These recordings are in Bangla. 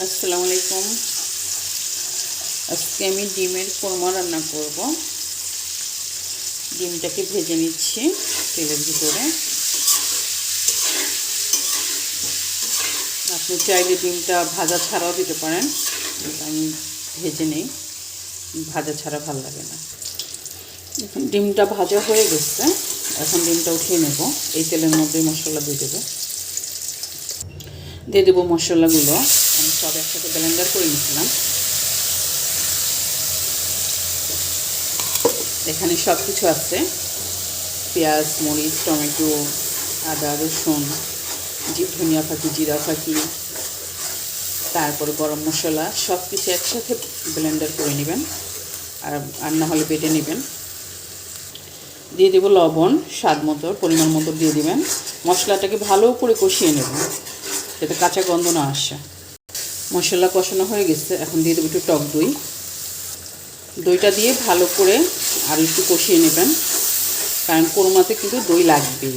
আসসালামু আলাইকুম। আজকে আমি ডিমের কোরমা রান্না করব। ডিমটাকে ভেজে নিচ্ছি তেলের ভিতরে। আপনি চাইলে ডিমটা ভাজা ছাড়াও দিতে পারেন, আমি ভেজে নেই, ভাজা ছাড়া ভালো লাগে না। এখন ডিমটা ভাজা হয়ে গেছে, এখন ডিমটা উঠিয়ে নেব। এই তেলের মধ্যে মশলা দিয়ে দেবো মশলাগুলো। আমি সব একসাথে ব্লেন্ডার করে নিয়েছিলাম। এখানে সব কিছু আছে, পেঁয়াজ, মরিচ, টমেটো, আদা, রসুন, ধনিয়া ফাঁকি, জিরা ফাঁকি, তারপরে গরম মশলা, সব কিছু একসাথে ব্লেন্ডার করে নেবেন, আর না হলে বেটে নেবেন। দিয়ে দেবো লবণ, স্বাদ মতো পরিমাণ মতো দিয়ে দেবেন। মশলাটাকে ভালো করে কষিয়ে নেব যাতে কাঁচা গন্ধ না আসে। মশলা কষানো হয়ে গেছে, এখন দিয়ে দেবো একটু টক দই। দইটা দিয়ে ভালো করে আর একটু কষিয়ে নেবেন, কারণ কোরমাতে কিন্তু দই লাগবে।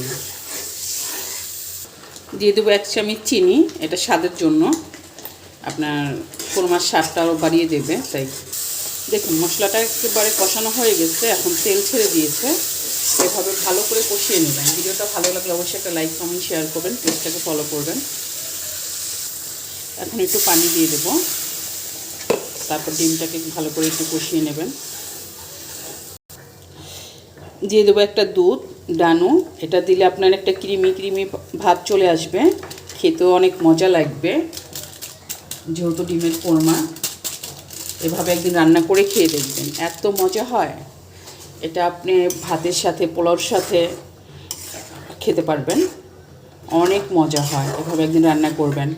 দিয়ে দেবো 1 চামচ চিনি, এটা স্বাদের জন্য, আপনার কোরমার স্বাদটা আরও বাড়িয়ে দেবে। তাই দেখুন মশলাটা একেবারে কষানো হয়ে গেছে, এখন তেল ছেড়ে দিয়েছে। এভাবে ভালো করে কষিয়ে নেবেন। ভিডিওটা ভালো লাগলে অবশ্যই একটা লাইক, কমেন্ট, শেয়ার করবেন, পেজটাকে ফলো করবেন। এখন একটু পানি দিয়ে দেবো, তারপর ডিমটাকে ভালো করে একটু কষিয়ে নেবেন। দিয়ে দেবো একটা দুধ ডানু, এটা দিলে আপনার একটা ক্রিমি ভাব চলে আসবে, খেতেও অনেক মজা লাগবে। যেহেতু ডিমের কোরমা, এভাবে একদিন রান্না করে খেয়ে দেখবেন, এত মজা হয়। এটা আপনি ভাতের সাথে, পোলাওর সাথে খেতে পারবেন, অনেক মজা হয়। এভাবে একদিন রান্না করবেন।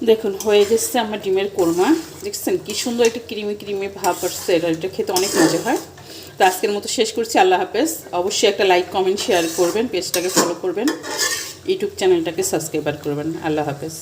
দেখুন হয়ে গেছে আমার ডিমের কোরমা। দেখছেন কি সুন্দর একটা ক্রিমি ভাব আসছে, এটা খেতে অনেক মজা হয়। তো আজকের মতো শেষ করছি। আল্লাহ হাফেজ। অবশ্যই একটা লাইক, কমেন্ট, শেয়ার করবেন, পেজটাকে ফলো করবেন, ইউটিউব চ্যানেলটাকে সাবস্ক্রাইব করবেন। আল্লাহ হাফেজ।